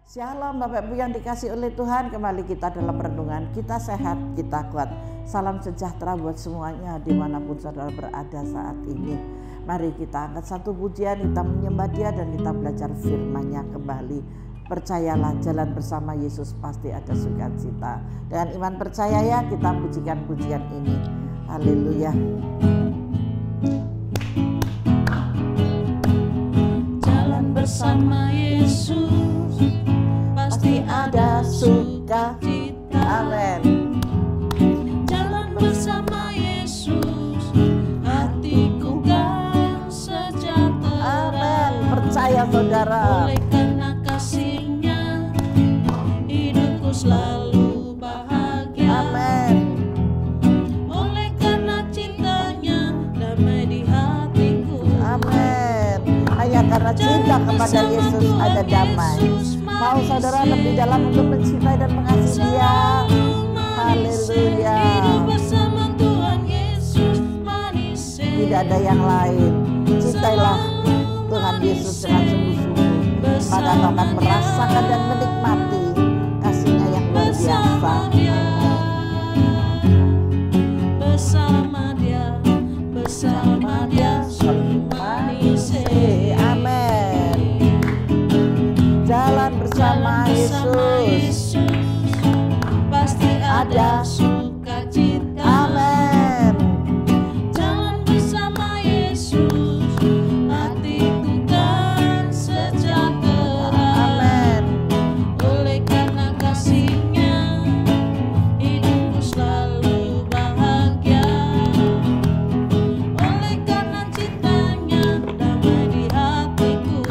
Shalom Bapak Ibu yang dikasih oleh Tuhan, kembali kita dalam renungan. Kita sehat, kita kuat. Salam sejahtera buat semuanya dimanapun saudara berada saat ini. Mari kita angkat satu pujian, kita menyembah Dia dan kita belajar firman-Nya kembali. Percayalah, jalan bersama Yesus pasti ada sukacita. Dengan iman percaya ya, kita pujikan pujian ini. Haleluya. Jalan bersama Yesus pasti ada sukacita. Amin. Jalan bersama Yesus, hatiku kan sejahtera. Amin. Percaya saudara. Oleh karena kasih-Nya, hidupku selalu bahagia. Amin. Oleh karena cinta-Nya, damai di hatiku. Amin. Hanya karena cinta kepada Yesus ada damai. Mau saudara lebih dalam untuk mencintai dan mengasihi Dia. Haleluya. Tidak ada yang lain. Cintailah Tuhan Yesus dengan sungguh-sungguh, maka kau akan merasakan dan menikmati kasih-Nya yang luar biasa. Bersama Dia sungguh manis. Amin. Jalan bersama Yesus pasti ada sukacita. Amin. Jalan bersama Yesus, hatiku kan sejahtera. Amin. Oleh karena kasih-Nya, hidupku selalu bahagia. Oleh karena cinta-Nya, damai di hatiku.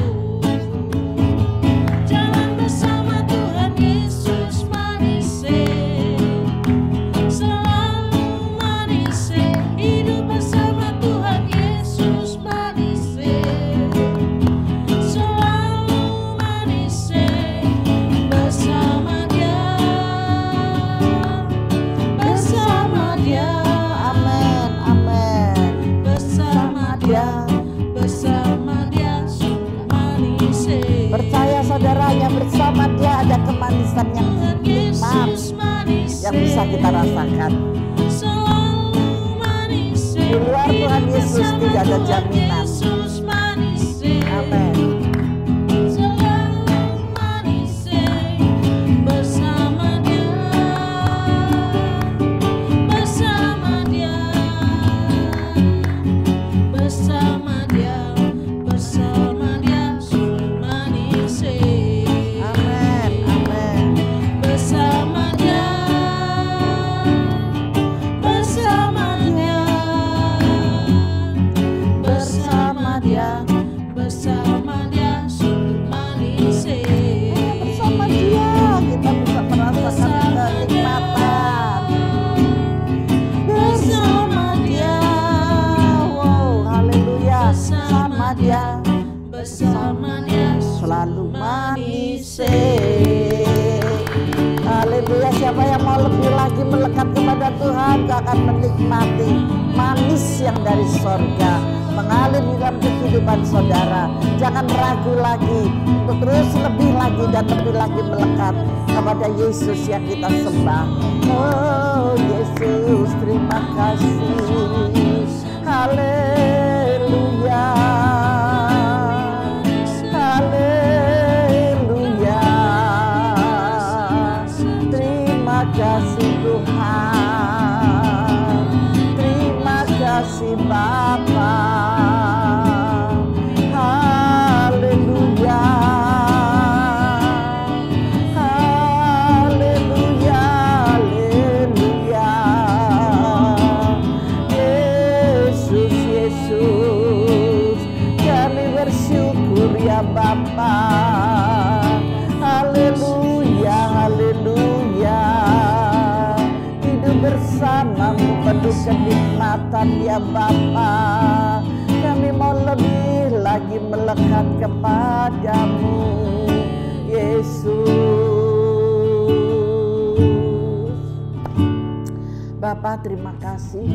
Jalan bersama Tuhan Yesus manis, selalu manis. Hidup bersama Tuhan Yesus manis, selalu manis. Bersama Dia, Amin. Amin. bersama Dia sungguh manis. Percaya saudaranya, bersama Dia ada kemanisan yang Tuhan nikmat Yesus manis, yang bisa kita rasakan. selalu manis. Di luar Tuhan Yesus tidak ada jaminan. Yesus manis, Amin. selalu manis. Bersama Dia, bersama Dia, bersama Dia, bersama Dia sungguh manis. Amin. Amin. Bersama Dia, bersama Dia, bersama Dia, bersama Dia sungguh manis. Bersama Dia kita bisa merasakan kenikmatan. Bersama Dia, wow, haleluya. Bersama Dia, bersama Dia selalu manis. Haleluya. Siapa yang mau lebih lagi melekat kepada Tuhan, kau akan menikmati manis yang dari sorga mengalir di dalam kehidupan saudara. Jangan ragu lagi untuk terus lebih lagi dan lebih lagi melekat kepada Yesus yang kita sembah. Oh Yesus, terima kasih. Haleluya. Haleluya. Terima kasih Tuhan. Terima kasih Bapa. Haleluya. Haleluya. Haleluya. Yesus, Yesus, kami bersyukur ya Bapa. Haleluya, haleluya. Hidup bersamamu penuh kenikmatan ya Bapa. Kami mau lebih lagi melekat kepadamu Yesus. Bapa, terima kasih.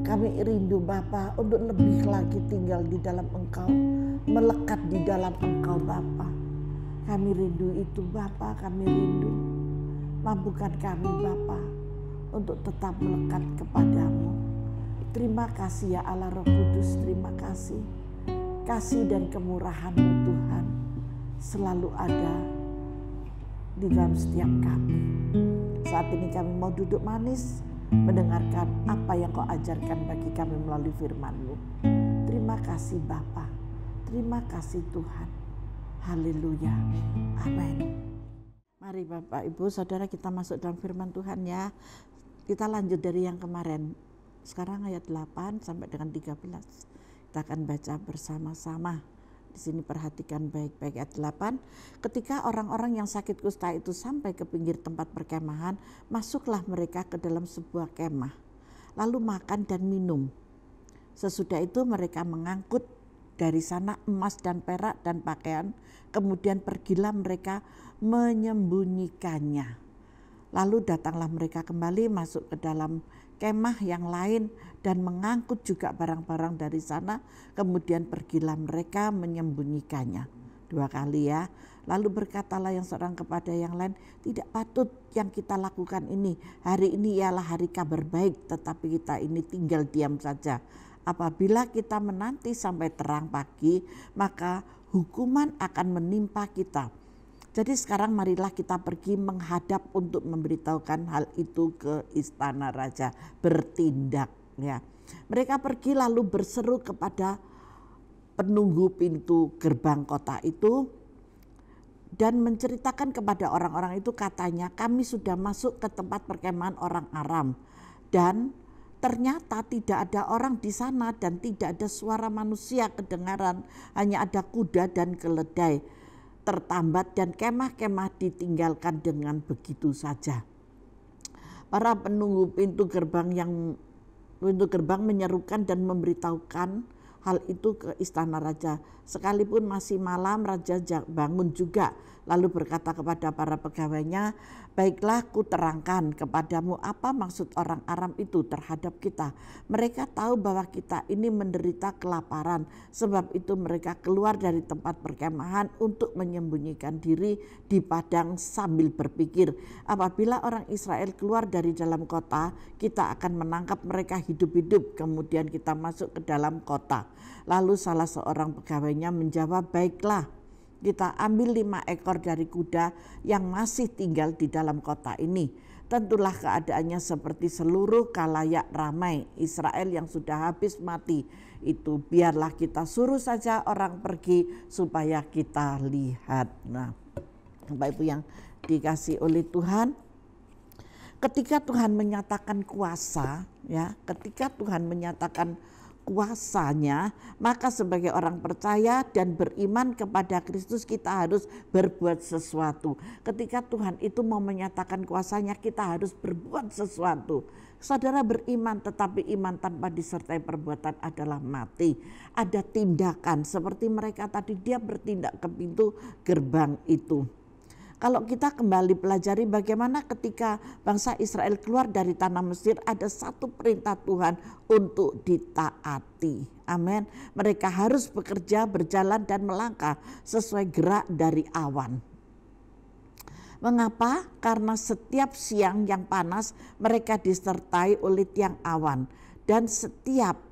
Kami rindu Bapa untuk lebih lagi tinggal di dalam Engkau, melekat di dalam Engkau Bapa. Kami rindu itu Bapa, kami rindu. Mampukan kami Bapa untuk tetap melekat kepadamu. Terima kasih ya Allah Roh Kudus, terima kasih. Kasih dan kemurahan-Mu Tuhan selalu ada di dalam setiap kami. Saat ini kami mau duduk manis mendengarkan apa yang Kau ajarkan bagi kami melalui firman-Mu. Terima kasih Bapa, terima kasih Tuhan. Haleluya, amin. Mari Bapak Ibu Saudara kita masuk dalam firman Tuhan ya. Kita lanjut dari yang kemarin. Sekarang ayat 8 sampai dengan 13. Kita akan baca bersama-sama. Di sini perhatikan baik-baik ayat 8. Ketika orang-orang yang sakit kusta itu sampai ke pinggir tempat perkemahan, masuklah mereka ke dalam sebuah kemah, lalu makan dan minum. Sesudah itu mereka mengangkut dari sana emas dan perak dan pakaian, kemudian pergilah mereka menyembunyikannya. Lalu datanglah mereka kembali masuk ke dalam kemah yang lain dan mengangkut juga barang-barang dari sana, kemudian pergilah mereka menyembunyikannya. 2 kali ya. Lalu berkatalah yang seorang kepada yang lain, tidak patut yang kita lakukan ini. Hari ini ialah hari kabar baik, tetapi kita ini tinggal diam saja. Apabila kita menanti sampai terang pagi, maka hukuman akan menimpa kita. Jadi sekarang marilah kita pergi menghadap untuk memberitahukan hal itu ke istana raja, bertindak ya. Mereka pergi lalu berseru kepada penunggu pintu gerbang kota itu dan menceritakan kepada orang-orang itu, katanya kami sudah masuk ke tempat perkemahan orang Aram dan ternyata tidak ada orang di sana dan tidak ada suara manusia kedengaran, hanya ada kuda dan keledai tertambat dan kemah-kemah ditinggalkan dengan begitu saja. Para penunggu pintu gerbang menyerukan dan memberitahukan hal itu ke istana raja. Sekalipun masih malam, raja bangun juga lalu berkata kepada para pegawainya, baiklah ku terangkan kepadamu apa maksud orang Aram itu terhadap kita. Mereka tahu bahwa kita ini menderita kelaparan, sebab itu mereka keluar dari tempat perkemahan untuk menyembunyikan diri di padang sambil berpikir, apabila orang Israel keluar dari dalam kota, kita akan menangkap mereka hidup-hidup, kemudian kita masuk ke dalam kota. Lalu salah seorang pegawainya menjawab, baiklah, kita ambil 5 ekor dari kuda yang masih tinggal di dalam kota ini. Tentulah keadaannya seperti seluruh kalayak ramai Israel yang sudah habis mati. Itu biarlah kita suruh saja orang pergi supaya kita lihat. Nah, Bapak Ibu yang dikasih oleh Tuhan, ketika Tuhan menyatakan kuasa ya, ketika Tuhan menyatakan kuasanya, maka sebagai orang percaya dan beriman kepada Kristus kita harus berbuat sesuatu. Ketika Tuhan itu mau menyatakan kuasanya, kita harus berbuat sesuatu. Saudara beriman, tetapi iman tanpa disertai perbuatan adalah mati. Ada tindakan seperti mereka tadi, dia bertindak ke pintu gerbang itu. Kalau kita kembali pelajari bagaimana ketika bangsa Israel keluar dari tanah Mesir, ada satu perintah Tuhan untuk ditaati. Amin. Mereka harus bekerja, berjalan dan melangkah sesuai gerak dari awan. Mengapa? Karena setiap siang yang panas mereka disertai oleh tiang awan, dan setiap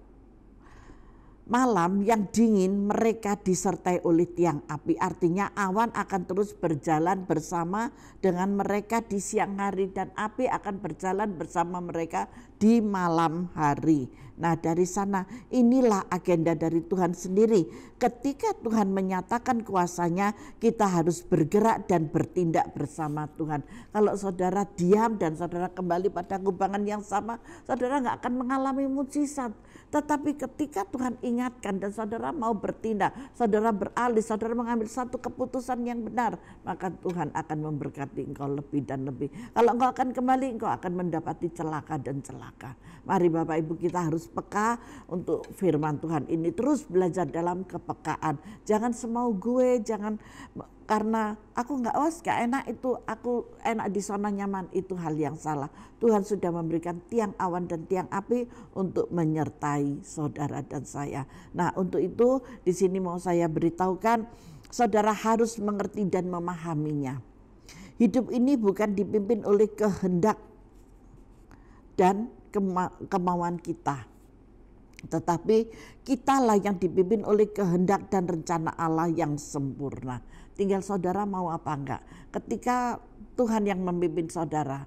malam yang dingin mereka disertai oleh tiang api. Artinya awan akan terus berjalan bersama dengan mereka di siang hari dan api akan berjalan bersama mereka di malam hari. Nah, dari sana inilah agenda dari Tuhan sendiri. Ketika Tuhan menyatakan kuasanya, kita harus bergerak dan bertindak bersama Tuhan. Kalau saudara diam dan saudara kembali pada kubangan yang sama, saudara nggak akan mengalami mukjizat. Tetapi ketika Tuhan ingatkan dan saudara mau bertindak, saudara beralih, saudara mengambil satu keputusan yang benar, maka Tuhan akan memberkati engkau lebih dan lebih. Kalau engkau akan kembali, engkau akan mendapati celaka dan celaka. Mari Bapak Ibu, kita harus peka untuk firman Tuhan ini, terus belajar dalam kepekaan. Jangan semau gue, jangan karena aku gak enak itu, aku enak di zona nyaman, itu hal yang salah. Tuhan sudah memberikan tiang awan dan tiang api untuk menyertai saudara dan saya. Nah, untuk itu di sini mau saya beritahukan, saudara harus mengerti dan memahaminya. Hidup ini bukan dipimpin oleh kehendak dan kemauan kita, tetapi kitalah yang dipimpin oleh kehendak dan rencana Allah yang sempurna. Tinggal saudara mau apa enggak. Ketika Tuhan yang memimpin saudara,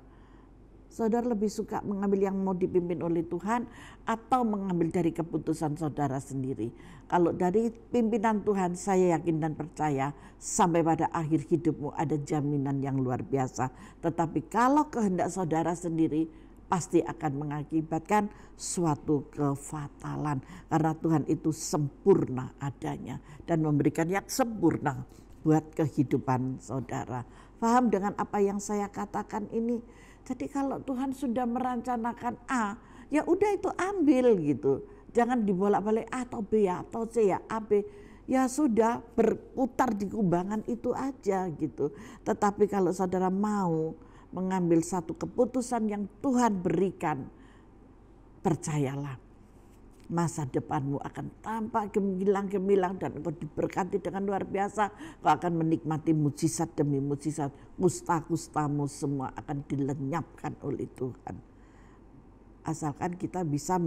saudara lebih suka mengambil yang mau dipimpin oleh Tuhan atau mengambil dari keputusan saudara sendiri. Kalau dari pimpinan Tuhan, saya yakin dan percaya sampai pada akhir hidupmu ada jaminan yang luar biasa. Tetapi kalau kehendak saudara sendiri, pasti akan mengakibatkan suatu kefatalan. Karena Tuhan itu sempurna adanya dan memberikan yang sempurna buat kehidupan saudara. Paham dengan apa yang saya katakan ini? Jadi kalau Tuhan sudah merencanakan A, ya udah itu ambil gitu. Jangan dibolak-balik A atau B ya, atau C ya, A, B. Ya sudah berputar di kubangan itu aja gitu. Tetapi kalau saudara mau mengambil satu keputusan yang Tuhan berikan, percayalah, masa depanmu akan tampak gemilang-gemilang dan engkau diberkati dengan luar biasa. Kau akan menikmati mujizat demi mujizat. Kusta-kustamu semua akan dilenyapkan oleh Tuhan. Asalkan kita bisa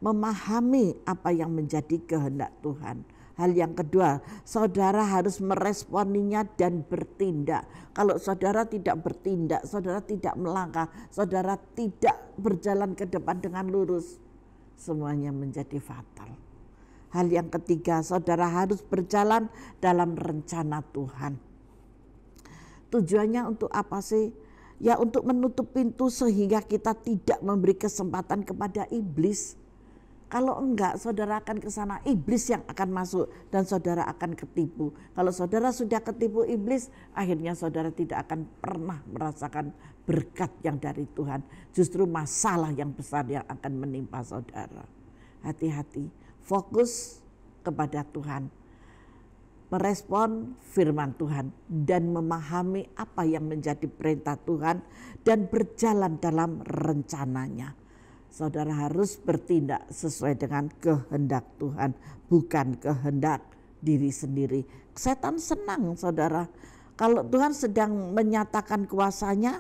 memahami apa yang menjadi kehendak Tuhan. Hal yang kedua, saudara harus meresponinya dan bertindak. Kalau saudara tidak bertindak, saudara tidak melangkah, saudara tidak berjalan ke depan dengan lurus, semuanya menjadi fatal. Hal yang ketiga, saudara harus berjalan dalam rencana Tuhan. Tujuannya untuk apa sih? Ya untuk menutup pintu sehingga kita tidak memberi kesempatan kepada iblis. Kalau enggak, saudara akan ke sana, iblis yang akan masuk dan saudara akan ketipu. Kalau saudara sudah ketipu iblis, akhirnya saudara tidak akan pernah merasakan berkat yang dari Tuhan. Justru masalah yang besar yang akan menimpa saudara. Hati-hati, fokus kepada Tuhan. Merespon firman Tuhan dan memahami apa yang menjadi perintah Tuhan dan berjalan dalam rencananya. Saudara harus bertindak sesuai dengan kehendak Tuhan, bukan kehendak diri sendiri. Setan senang saudara. Kalau Tuhan sedang menyatakan kuasanya,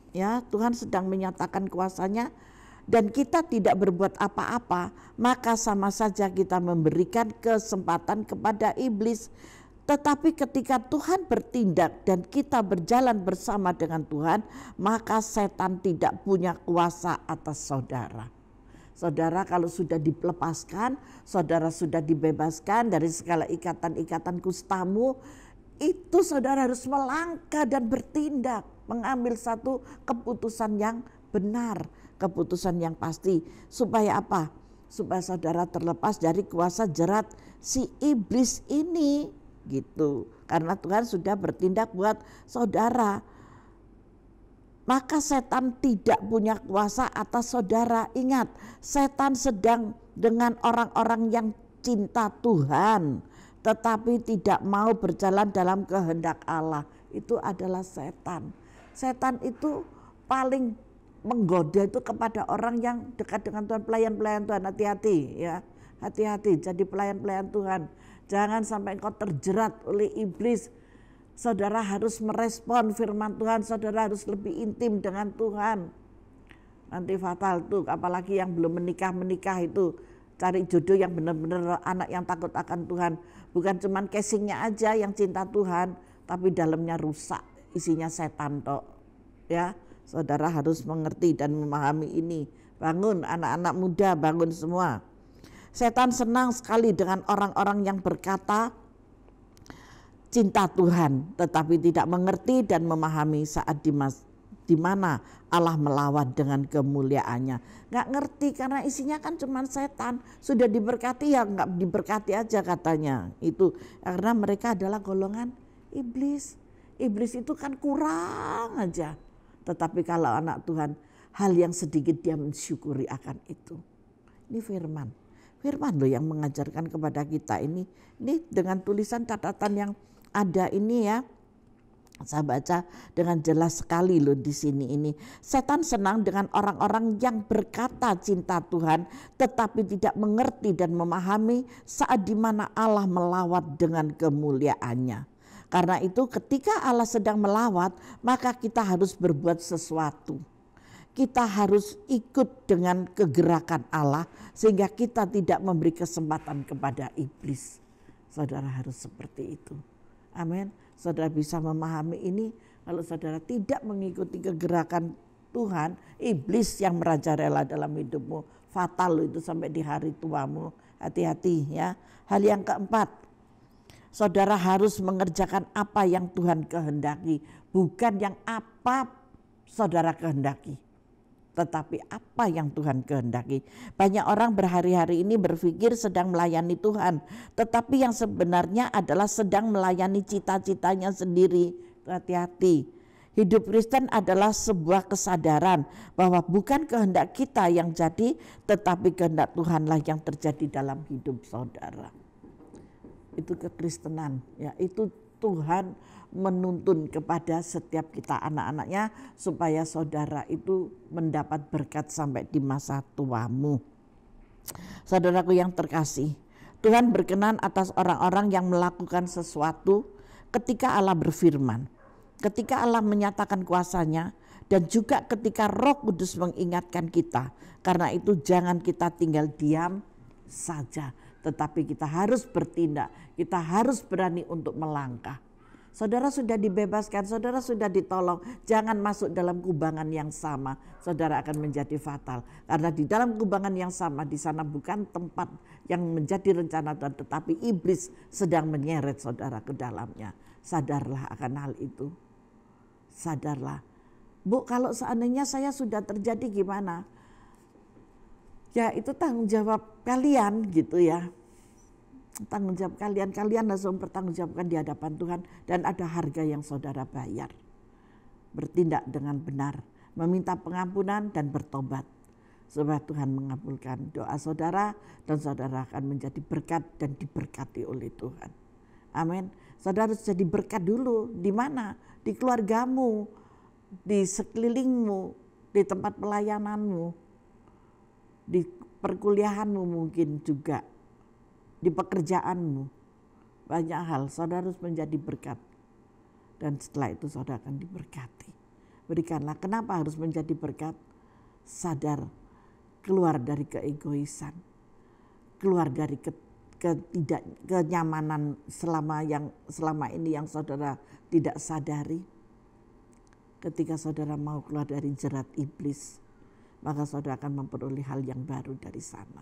ya Tuhan sedang menyatakan kuasanya dan kita tidak berbuat apa-apa, maka sama saja kita memberikan kesempatan kepada iblis. Tetapi ketika Tuhan bertindak dan kita berjalan bersama dengan Tuhan, maka setan tidak punya kuasa atas saudara. Saudara kalau sudah dilepaskan, saudara sudah dibebaskan dari segala ikatan-ikatan kustamu, itu saudara harus melangkah dan bertindak, mengambil satu keputusan yang benar, keputusan yang pasti. Supaya apa? Supaya saudara terlepas dari kuasa jerat si iblis ini gitu. Karena Tuhan sudah bertindak buat saudara. Maka setan tidak punya kuasa atas saudara. Ingat, setan sedang dengan orang-orang yang cinta Tuhan tetapi tidak mau berjalan dalam kehendak Allah. Itu adalah setan. Setan itu paling menggoda itu kepada orang yang dekat dengan Tuhan, pelayan-pelayan Tuhan. Hati-hati ya, hati-hati jadi pelayan-pelayan Tuhan. Jangan sampai engkau terjerat oleh iblis. Saudara harus merespon firman Tuhan, saudara harus lebih intim dengan Tuhan. Nanti fatal tuh, apalagi yang belum menikah itu. Cari jodoh yang benar-benar anak yang takut akan Tuhan. Bukan cuman casingnya aja yang cinta Tuhan, tapi dalamnya rusak, isinya setan tok. Ya, saudara harus mengerti dan memahami ini. Bangun anak-anak muda, bangun semua. Setan senang sekali dengan orang-orang yang berkata cinta Tuhan, tetapi tidak mengerti dan memahami saat di mana Allah melawan dengan kemuliaannya. Nggak ngerti karena isinya kan cuma setan. Sudah diberkati ya nggak diberkati aja katanya. Itu karena mereka adalah golongan iblis. Iblis itu kan kurang aja. Tetapi kalau anak Tuhan, hal yang sedikit dia mensyukuri akan itu. Ini firman. Firman loh yang mengajarkan kepada kita ini. Ini dengan tulisan catatan yang ada ini ya. Saya baca dengan jelas sekali loh di sini ini. Setan senang dengan orang-orang yang berkata cinta Tuhan tetapi tidak mengerti dan memahami saat dimana Allah melawat dengan kemuliaannya. Karena itu ketika Allah sedang melawat, maka kita harus berbuat sesuatu. Kita harus ikut dengan kegerakan Allah sehingga kita tidak memberi kesempatan kepada iblis. Saudara harus seperti itu. Amin. Saudara bisa memahami ini. Kalau saudara tidak mengikuti kegerakan Tuhan, iblis yang merajalela dalam hidupmu, fatal itu sampai di hari tuamu. Hati-hati ya. Hal yang keempat, saudara harus mengerjakan apa yang Tuhan kehendaki, bukan yang apa saudara kehendaki, tetapi apa yang Tuhan kehendaki. Banyak orang berhari-hari ini berpikir sedang melayani Tuhan, tetapi yang sebenarnya adalah sedang melayani cita-citanya sendiri. Hati-hati. Hidup Kristen adalah sebuah kesadaran bahwa bukan kehendak kita yang jadi, tetapi kehendak Tuhanlah yang terjadi dalam hidup saudara. Itu kekristenan, ya, itu Tuhan menuntun kepada setiap kita anak-anaknya supaya saudara itu mendapat berkat sampai di masa tuamu. Saudaraku yang terkasih, Tuhan berkenan atas orang-orang yang melakukan sesuatu ketika Allah berfirman, ketika Allah menyatakan kuasanya, dan juga ketika Roh Kudus mengingatkan kita. Karena itu jangan kita tinggal diam saja, tetapi kita harus bertindak, kita harus berani untuk melangkah. Saudara sudah dibebaskan, saudara sudah ditolong, jangan masuk dalam kubangan yang sama, saudara akan menjadi fatal. Karena di dalam kubangan yang sama, di sana bukan tempat yang menjadi rencana Tuhan, tetapi iblis sedang menyeret saudara ke dalamnya. Sadarlah akan hal itu, sadarlah. Bu, kalau seandainya saya sudah terjadi gimana? Ya itu tanggung jawab kalian gitu ya. Tanggung jawab kalian harus mempertanggungjawabkan di hadapan Tuhan, dan ada harga yang saudara bayar. Bertindak dengan benar, meminta pengampunan dan bertobat supaya Tuhan mengabulkan doa saudara, dan saudara akan menjadi berkat dan diberkati oleh Tuhan. Amin. Saudara harus jadi berkat dulu. Di mana? Di keluargamu, di sekelilingmu, di tempat pelayananmu, di perkuliahanmu mungkin juga, di pekerjaanmu. Banyak hal saudara harus menjadi berkat, dan setelah itu saudara akan diberkati. Berikanlah. Kenapa harus menjadi berkat? Sadar, keluar dari keegoisan, keluar dari kenyamanan selama ini yang saudara tidak sadari. Ketika saudara mau keluar dari jerat iblis, maka saudara akan memperoleh hal yang baru dari sana.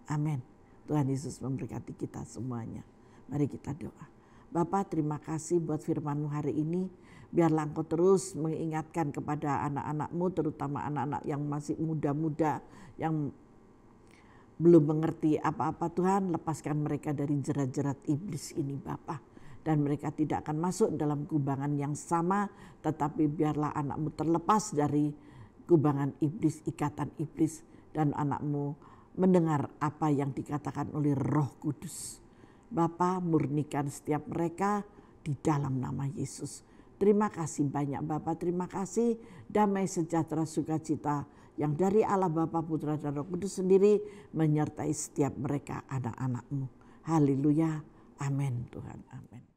Amin. Tuhan Yesus memberkati kita semuanya. Mari kita doa. Bapa, terima kasih buat firman-Mu hari ini. Biarlah Engkau terus mengingatkan kepada anak-anak-Mu, terutama anak-anak yang masih muda-muda, yang belum mengerti apa-apa. Tuhan, lepaskan mereka dari jerat-jerat iblis ini Bapa. Dan mereka tidak akan masuk dalam kubangan yang sama, tetapi biarlah anak-Mu terlepas dari kubangan iblis, ikatan iblis, dan anak-Mu mendengar apa yang dikatakan oleh Roh Kudus. Bapa, murnikan setiap mereka di dalam nama Yesus. Terima kasih banyak Bapa, terima kasih. Damai sejahtera sukacita yang dari Allah Bapa, Putra dan Roh Kudus sendiri menyertai setiap mereka anak-anak-Mu. Haleluya, amin Tuhan, amin.